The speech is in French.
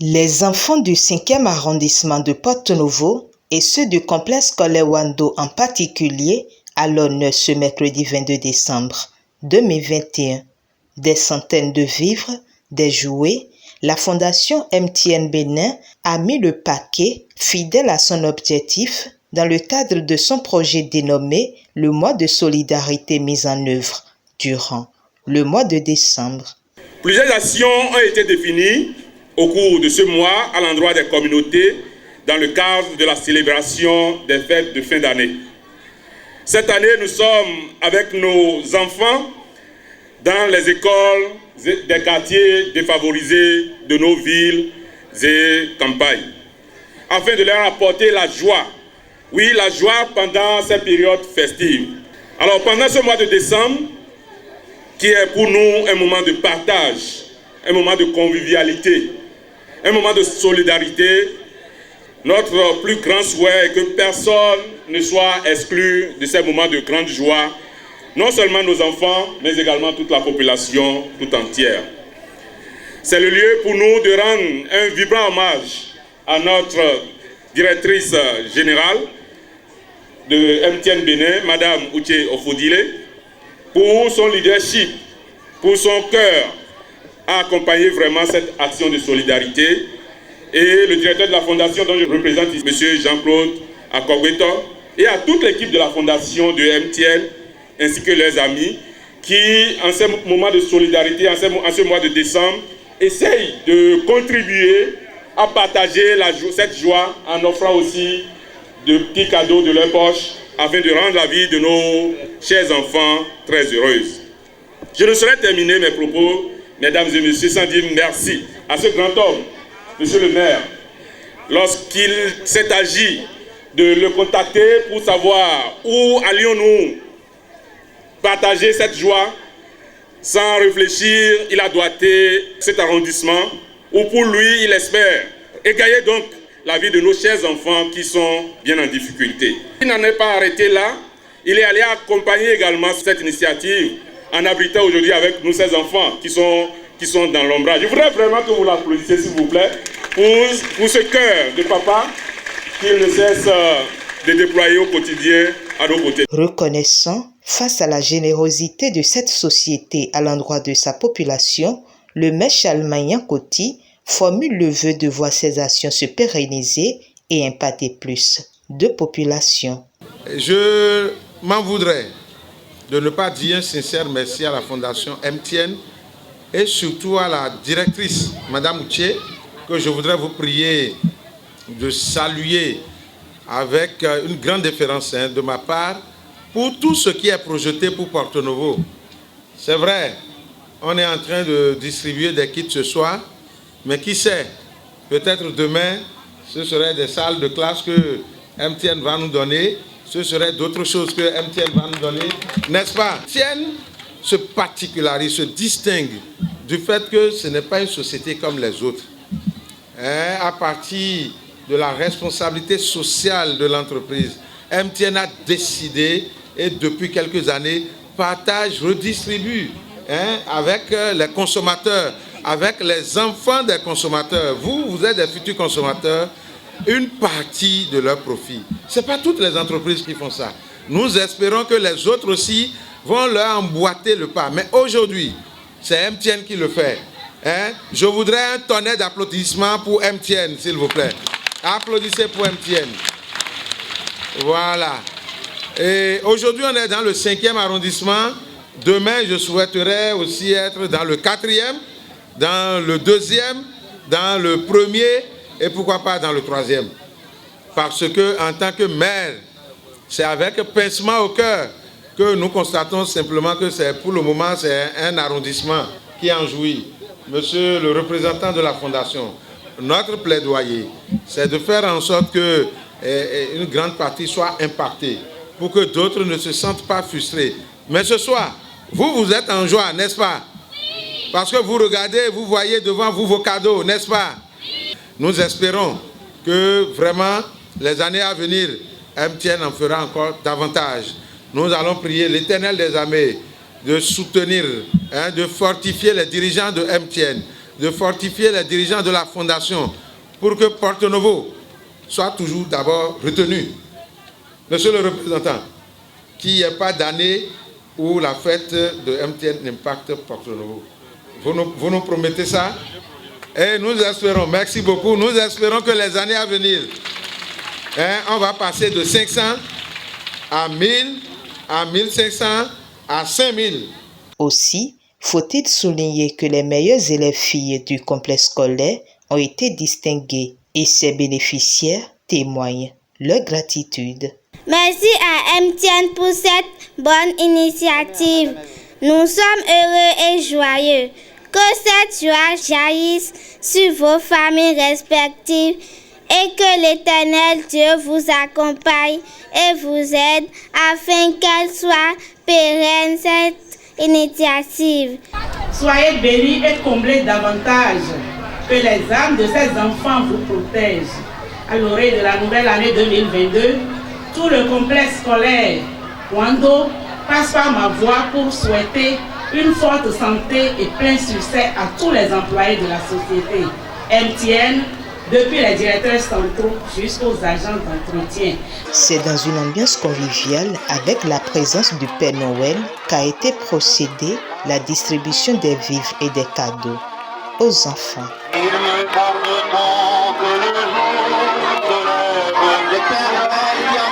Les enfants du 5e arrondissement de Porto-Novo et ceux du complexe scolaire Wando en particulier à l'honneur ce mercredi 22 décembre 2021. Des centaines de vivres, des jouets, la Fondation MTN Bénin a mis le paquet, fidèle à son objectif, dans le cadre de son projet dénommé le mois de solidarité mis en œuvre durant le mois de décembre. Plusieurs actions ont été définies au cours de ce mois à l'endroit des communautés dans le cadre de la célébration des fêtes de fin d'année. Cette année, nous sommes avec nos enfants dans les écoles des quartiers défavorisés de nos villes et campagnes, afin de leur apporter la joie. Oui, la joie pendant ces périodes festives. Alors, pendant ce mois de décembre, qui est pour nous un moment de partage, un moment de convivialité, un moment de solidarité, notre plus grand souhait est que personne ne soit exclu de ces moments de grande joie, non seulement nos enfants, mais également toute la population tout entière. C'est le lieu pour nous de rendre un vibrant hommage à notre directrice générale de MTN Bénin, Madame Uche Ofodile, pour son leadership, pour son cœur à accompagner vraiment cette action de solidarité. Et le directeur de la fondation dont je représente, M. Jean-Claude Akogweto, et à toute l'équipe de la fondation de MTN, ainsi que leurs amis, qui, en ce moment de solidarité, en ce mois de décembre, essayent de contribuer à partager cette joie en offrant aussi de petits cadeaux de leur poche, afin de rendre la vie de nos chers enfants très heureuse. Je ne saurais terminer mes propos, mesdames et messieurs, sans dire merci à ce grand homme, monsieur le maire, lorsqu'il s'est agi de le contacter pour savoir où allions-nous partager cette joie. Sans réfléchir, il a doigté cet arrondissement où pour lui, il espère égayer donc la vie de nos chers enfants qui sont bien en difficulté. Il n'en est pas arrêté là, il est allé accompagner également cette initiative en abritant aujourd'hui avec nous ces enfants qui sont dans l'ombrage. Je voudrais vraiment que vous l'applaudissiez s'il vous plaît pour ce cœur de papa qu'il ne cesse de déployer au quotidien à nos côtés. Reconnaissant face à la générosité de cette société à l'endroit de sa population, le maire Chalmayan Koti formule le vœu de voir ces actions se pérenniser et impacter plus de populations. Je m'en voudrais de ne pas dire un sincère merci à la Fondation MTN et surtout à la directrice, Madame Uche, que je voudrais vous prier de saluer avec une grande déférence de ma part pour tout ce qui est projeté pour Porto-Novo. C'est vrai, on est en train de distribuer des kits ce soir, mais qui sait, peut-être demain, ce seraient des salles de classe que MTN va nous donner, ce seraient d'autres choses que MTN va nous donner, n'est-ce pas? MTN se particularise, se distingue du fait que ce n'est pas une société comme les autres. À partir de la responsabilité sociale de l'entreprise, MTN a décidé, et depuis quelques années, partage, redistribue avec les consommateurs, avec les enfants des consommateurs. Vous êtes des futurs consommateurs, une partie de leur profit. Ce n'est pas toutes les entreprises qui font ça. Nous espérons que les autres aussi vont leur emboîter le pas. Mais aujourd'hui, c'est MTN qui le fait. Je voudrais un tonnerre d'applaudissements pour MTN, s'il vous plaît. Applaudissez pour MTN. Voilà. Et aujourd'hui, on est dans le 5e arrondissement. Demain, je souhaiterais aussi être dans le 4e, dans le 2e, dans le 1er et pourquoi pas dans le 3e. Parce que, en tant que maire, c'est avec pincement au cœur que nous constatons simplement que pour le moment, c'est un arrondissement qui en jouit. Monsieur le représentant de la Fondation, notre plaidoyer, c'est de faire en sorte qu'une grande partie soit impactée pour que d'autres ne se sentent pas frustrés. Mais ce soir, vous êtes en joie, n'est-ce pas? Parce que vous regardez, vous voyez devant vous vos cadeaux, n'est-ce pas? Nous espérons que vraiment, les années à venir, MTN en fera encore davantage. Nous allons prier l'Éternel des armées de soutenir, de fortifier les dirigeants de MTN, de fortifier les dirigeants de la Fondation pour que Porto Novo soit toujours d'abord retenu. Monsieur le représentant, qu'il n'y ait pas d'année où la fête de MTN n'impacte Porto Novo. Vous nous promettez ça? Et nous espérons, merci beaucoup, nous espérons que les années à venir, on va passer de 500 à 1000, à 1500, à 5000. Aussi, faut-il souligner que les meilleures élèves filles du complexe scolaire ont été distinguées et ses bénéficiaires témoignent leur gratitude. Merci à MTN pour cette bonne initiative. Nous sommes heureux et joyeux. Que cette joie jaillisse sur vos familles respectives et que l'Éternel Dieu vous accompagne et vous aide afin qu'elle soit pérenne cette initiative. Soyez bénis et comblés davantage. Que les âmes de ces enfants vous protègent. À l'orée de la nouvelle année 2022, tout le complexe scolaire Wando passe par ma voix pour souhaiter une forte santé et plein succès à tous les employés de la société MTN, depuis les directeurs centraux jusqu'aux agents d'entretien. C'est dans une ambiance conviviale avec la présence du Père Noël qu'a été procédée la distribution des vivres et des cadeaux aux enfants. Le Père Noël vient